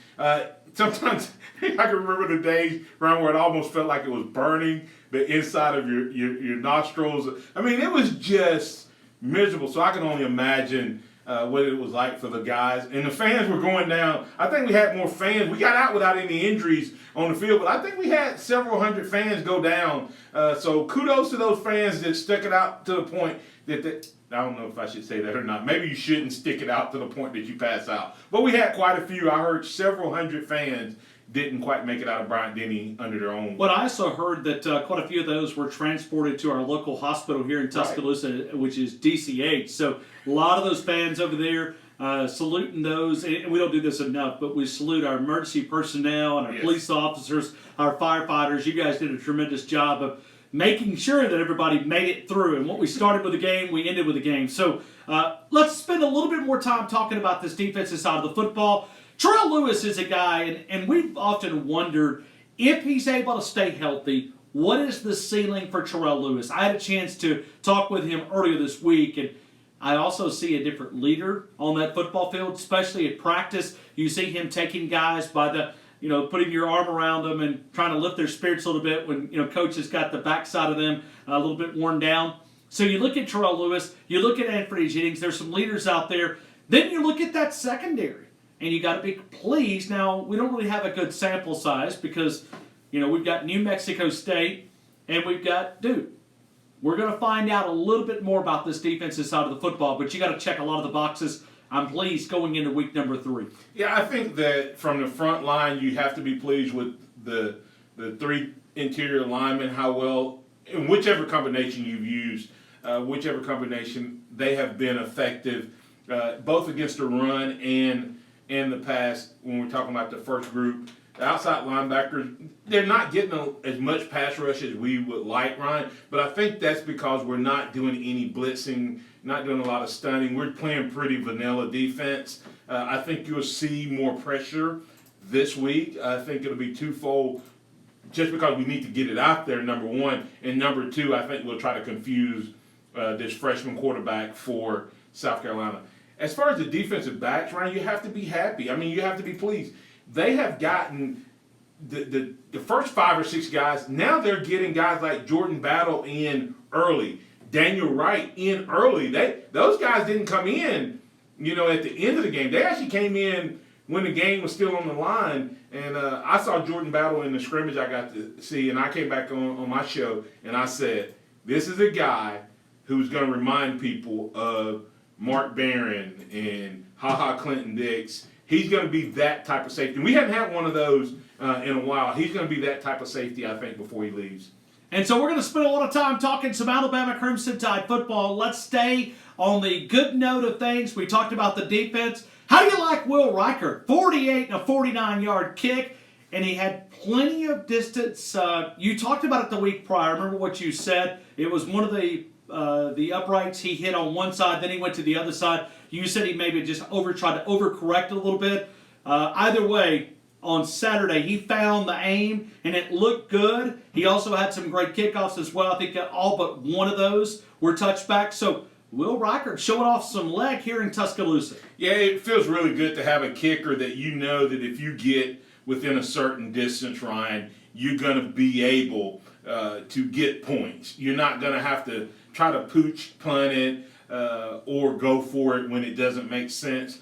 Sometimes I can remember the days around where it almost felt like it was burning the inside of your nostrils. It was just miserable. So I can only imagine what it was like for the guys. And the fans were going down. I think we had more fans. We got out without any injuries on the field, but I think we had several hundred fans go down. So kudos to those fans that stuck it out to the point that I don't know if I should say that or not. Maybe you shouldn't stick it out to the point that you pass out. But we had quite a few. I heard several hundred fans didn't quite make it out of Bryant-Denny under their own. But I also heard that quite a few of those were transported to our local hospital here in Tuscaloosa, which is DCH. So a lot of those fans over there saluting those, and we don't do this enough, but we salute our emergency personnel and our police officers, our firefighters. You guys did a tremendous job of making sure that everybody made it through. And what we started with a game, we ended with a game. So let's spend a little bit more time talking about this defensive side of the football. Terrell Lewis is a guy, and we've often wondered if he's able to stay healthy, what is the ceiling for Terrell Lewis? I had a chance to talk with him earlier this week, and I also see a different leader on that football field, especially at practice. You see him taking guys by the, putting your arm around them and trying to lift their spirits a little bit when, coach has got the backside of them a little bit worn down. So you look at Terrell Lewis, you look at Anthony Jennings, there's some leaders out there. Then you look at that secondary, and you got to be pleased. Now, we don't really have a good sample size because, we've got New Mexico State and we've got Duke. We're going to find out a little bit more about this defensive side of the football, but you got to check a lot of the boxes. I'm pleased going into week number 3. Yeah, I think that from the front line, you have to be pleased with the 3 interior linemen, how well, in whichever combination you've used, whichever combination, they have been effective, both against the run and the pass. When we're talking about the first group, the outside linebackers, they're not getting as much pass rush as we would like, Ryan, but I think that's because we're not doing any blitzing, not doing a lot of stunning. We're playing pretty vanilla defense. I think you'll see more pressure this week. I think it'll be twofold, just because we need to get it out there, number one, and number two, I think we'll try to confuse this freshman quarterback for South Carolina. As far as the defensive backs, Ryan, you have to be happy. You have to be pleased. They have gotten the first 5 or 6 guys. Now they're getting guys like Jordan Battle in early, Daniel Wright in early. Those guys didn't come in, at the end of the game. They actually came in when the game was still on the line. And I saw Jordan Battle in the scrimmage I got to see, and I came back on my show and I said, this is a guy who's going to remind people of Mark Barron and HaHa Clinton Dix. He's going to be that type of safety. We haven't had one of those in a while. He's going to be that type of safety, I think, before he leaves. And so we're going to spend a lot of time talking some Alabama Crimson Tide football. Let's stay on the good note of things. We talked about the defense. How do you like Will Riker? 48 and a 49-yard kick, and he had plenty of distance. You talked about it the week prior. Remember what you said? It was one of the uprights he hit on one side, then he went to the other side. You said he maybe just tried to overcorrect a little bit. Either way, on Saturday, he found the aim, and it looked good. He also had some great kickoffs as well. I think all but one of those were touchbacks. So Will Reichert showing off some leg here in Tuscaloosa. Yeah, it feels really good to have a kicker that you know that if you get within a certain distance, Ryan, you're going to be able to get points. You're not going to have to try to pooch, punt it, or go for it when it doesn't make sense.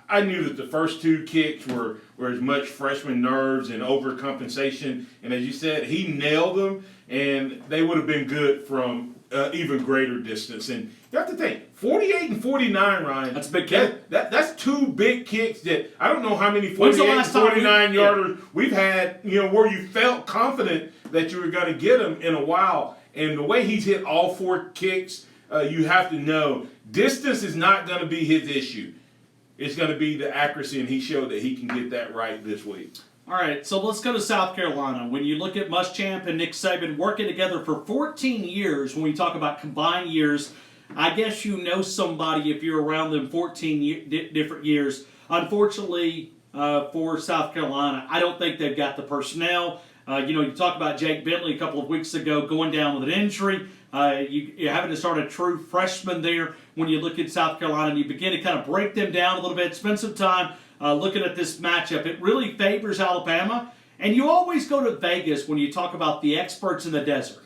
I knew that the first two kicks were as much freshman nerves and overcompensation. And as you said, he nailed them, and they would have been good from even greater distance. And you have to think, 48 and 49, Ryan. That's a big kick. That's two big kicks that I don't know how many 48 and 49 yarders we've had, where you felt confident that you were going to get them in a while. And the way he's hit all four kicks, you have to know distance is not going to be his issue. It's going to be the accuracy, and he showed that he can get that right this week. All right, so let's go to South Carolina. When you look at Muschamp and Nick Saban working together for 14 years, when we talk about combined years, I guess you know somebody if you're around them 14 different years. Unfortunately for South Carolina, I don't think they've got the personnel. You talk about Jake Bentley a couple of weeks ago going down with an injury. You're having to start a true freshman there when you look at South Carolina and you begin to kind of break them down a little bit, spend some time looking at this matchup. It really favors Alabama. And you always go to Vegas when you talk about the experts in the desert.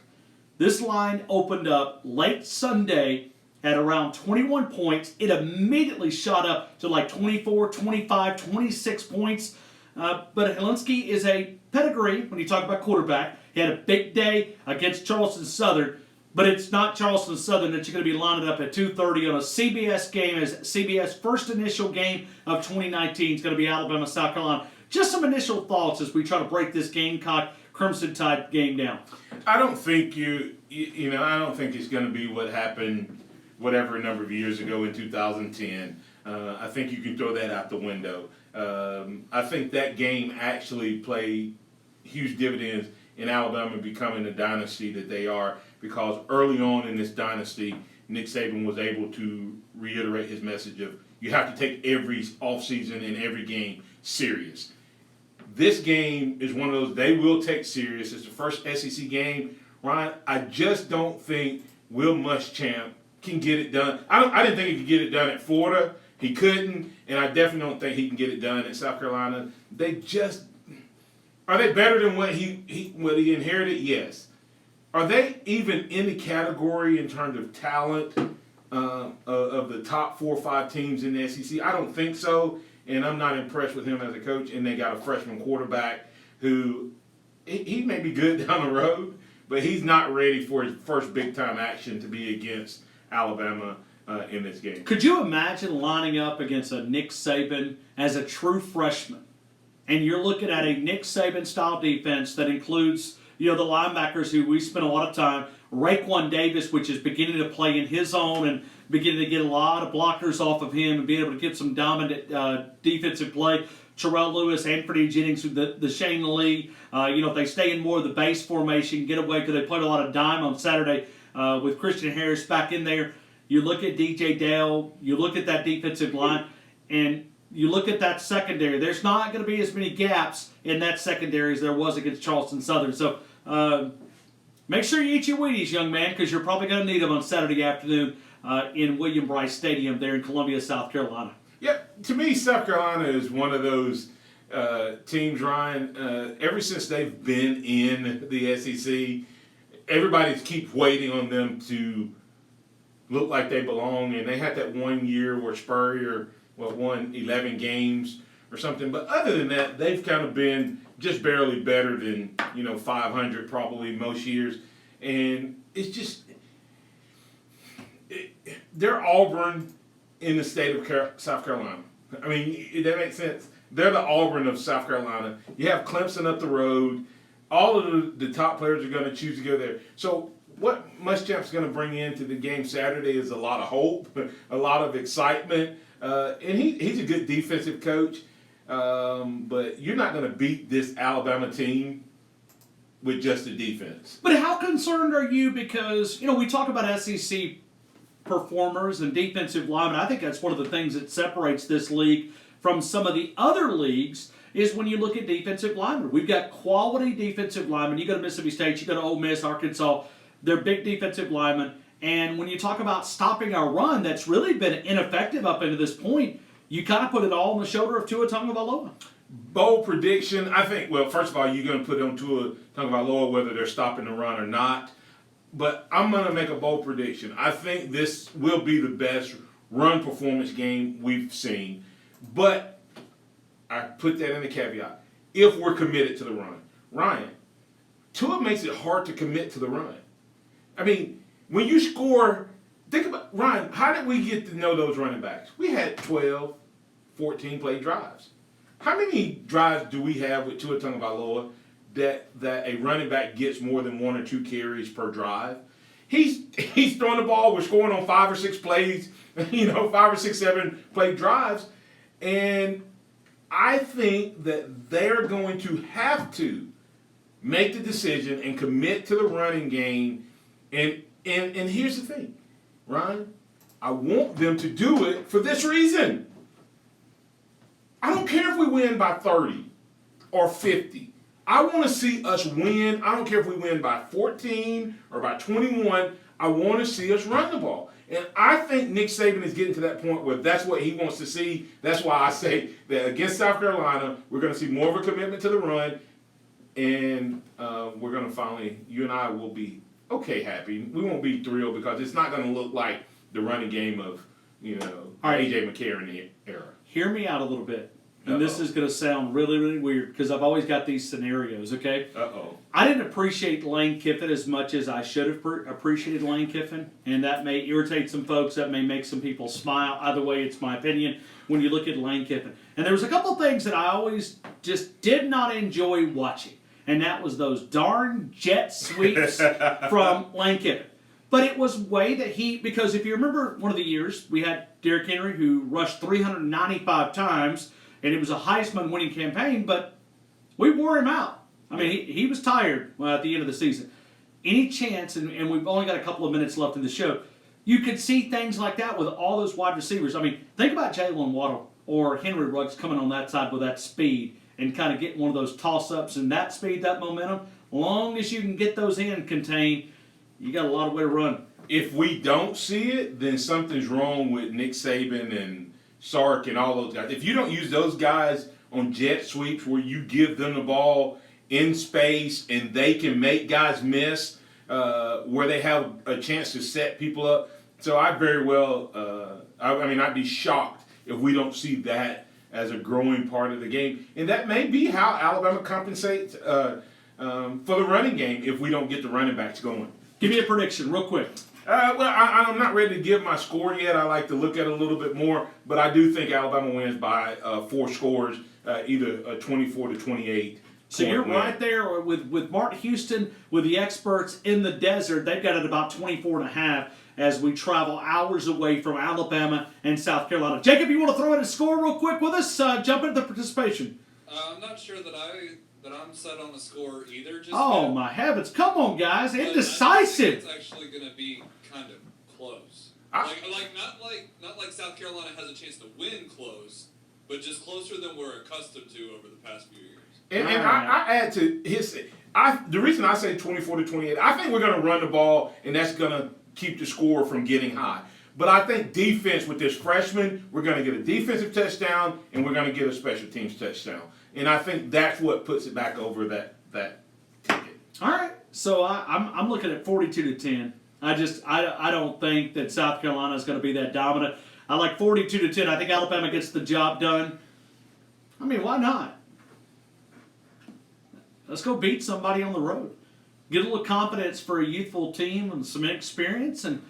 This line opened up late Sunday at around 21 points. It immediately shot up to like 24, 25, 26 points. But Helinski is a pedigree when you talk about quarterback. He had a big day against Charleston Southern. But it's not Charleston Southern that you're going to be lining up at 2:30 on a CBS game as CBS first initial game of 2019 is going to be Alabama, South Carolina. Just some initial thoughts as we try to break this Gamecock Crimson Tide game down. I don't think I don't think it's going to be what happened whatever number of years ago in 2010. I think you can throw that out the window. I think that game actually played huge dividends in Alabama becoming the dynasty that they are, because early on in this dynasty, Nick Saban was able to reiterate his message of you have to take every offseason and every game serious. This game is one of those they will take serious. It's the first SEC game. Ryan, I just don't think Will Muschamp can get it done. I didn't think he could get it done at Florida. He couldn't, and I definitely don't think he can get it done at South Carolina. Are they better than what he inherited? Yes. Are they even in the category in terms of talent of the top 4 or 5 teams in the SEC? I don't think so, and I'm not impressed with him as a coach. And they got a freshman quarterback who he may be good down the road, but he's not ready for his first big-time action to be against Alabama in this game. Could you imagine lining up against a Nick Saban as a true freshman? And you're looking at a Nick Saban-style defense that includes, the linebackers who we spent a lot of time, Raekwon Davis, which is beginning to play in his own and beginning to get a lot of blockers off of him and being able to get some dominant defensive play. Terrell Lewis, Anthony Jennings, the Shane Lee. If they stay in more of the base formation, get away, because they played a lot of dime on Saturday with Christian Harris back in there. You look at DJ Dale, you look at that defensive line, and you look at that secondary. There's not going to be as many gaps in that secondary as there was against Charleston Southern. So make sure you eat your Wheaties, young man, because you're probably going to need them on Saturday afternoon in William Bryce Stadium there in Columbia, South Carolina. Yeah, to me, South Carolina is one of those teams, Ryan. Ever since they've been in the SEC, everybody keeps waiting on them to look like they belong. And they had that 1 year where Spurrier won 11 games or something. But other than that, they've kind of been just barely better than 500 probably most years. And it's just they're Auburn in the state of South Carolina. I mean, that makes sense. They're the Auburn of South Carolina. You have Clemson up the road. All of the top players are going to choose to go there. So what Muschamp's going to bring into the game Saturday is a lot of hope, a lot of excitement. And he's a good defensive coach. But you're not going to beat this Alabama team with just the defense. But how concerned are you? Because, we talk about SEC performers and defensive linemen. I think that's one of the things that separates this league from some of the other leagues is when you look at defensive linemen. We've got quality defensive linemen. You go to Mississippi State, you go to Ole Miss, Arkansas. They're big defensive linemen. And when you talk about stopping our run that's really been ineffective up into this point, you kind of put it all on the shoulder of Tua Tagovailoa. Bold prediction. I think, well, first of all, you're going to put on Tua Tagovailoa whether they're stopping the run or not. But I'm going to make a bold prediction. I think this will be the best run performance game we've seen. But I put that in the caveat. If we're committed to the run. Ryan, Tua makes it hard to commit to the run. I mean, when you score, think about, Ryan, how did we get to know those running backs? We had 12, 14 play drives. How many drives do we have with Tua Tagovailoa that a running back gets more than 1 or 2 carries per drive? He's throwing the ball. We're scoring on 5 or 6 plays, 5 or 6, 7 play drives. And I think that they're going to have to make the decision and commit to the running game. And here's the thing, Ryan, I want them to do it for this reason. I don't care if we win by 30 or 50. I want to see us win. I don't care if we win by 14 or by 21. I want to see us run the ball. And I think Nick Saban is getting to that point where that's what he wants to see. That's why I say that against South Carolina, we're going to see more of a commitment to the run. And we're going to finally, you and I will be happy. We won't be thrilled because it's not going to look like the running game of, A.J. McCarron era. Hear me out a little bit. And this is going to sound really, really weird because I've always got these scenarios, okay? I didn't appreciate Lane Kiffin as much as I should have appreciated Lane Kiffin. And that may irritate some folks. That may make some people smile. Either way, it's my opinion when you look at Lane Kiffin. And there was a couple things that I always just did not enjoy watching. And that was those darn jet sweeps from Lane Kiffin. But it was way that because if you remember one of the years, we had Derrick Henry who rushed 395 times, and it was a Heisman winning campaign, but we wore him out. I mean, he was tired at the end of the season. Any chance, and we've only got a couple of minutes left in the show, you could see things like that with all those wide receivers. I mean, think about Jalen Waddle or Henry Ruggs coming on that side with that speed and kind of getting one of those toss-ups and that speed, that momentum. Long as you can get those in contained, you got a lot of way to run. If we don't see it, then something's wrong with Nick Saban and Sark and all those guys. If you don't use those guys on jet sweeps where you give them the ball in space and they can make guys miss, where they have a chance to set people up. So I very well, I'd be shocked if we don't see that as a growing part of the game. And that may be how Alabama compensates for the running game if we don't get the running backs going. Give me a prediction real quick. I'm not ready to give my score yet. I like to look at it a little bit more, but I do think Alabama wins by 4 scores, either a 24-28. So you're right there with Martin Houston, with the experts in the desert. They've got it about 24.5 as we travel hours away from Alabama and South Carolina. Jacob, you want to throw in a score real quick with us? Jump into the participation. I'm not sure that I'm set on a score either. My heavens! Come on, guys! Indecisive. It's actually going to be kind of close. Not like South Carolina has a chance to win close, but just closer than we're accustomed to over the past few years. And I add to the reason I say 24-28. I think we're going to run the ball, and that's going to keep the score from getting high. But I think defense with this freshman, we're going to get a defensive touchdown, and we're going to get a special teams touchdown. And I think that's what puts it back over that ticket. All right. So I'm looking at 42-10. I don't think that South Carolina is going to be that dominant. I like 42-10. I think Alabama gets the job done. I mean, why not? Let's go beat somebody on the road. Get a little confidence for a youthful team and some experience, and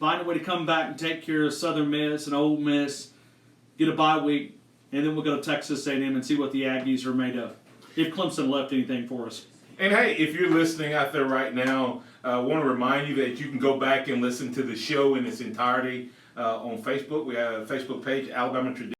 find a way to come back and take care of Southern Miss and Ole Miss. Get a bye week, and then we'll go to Texas A&M and see what the Aggies are made of. If Clemson left anything for us. And hey, if you're listening out there right now, I want to remind you that you can go back and listen to the show in its entirety on Facebook. We have a Facebook page, Alabama Tradition.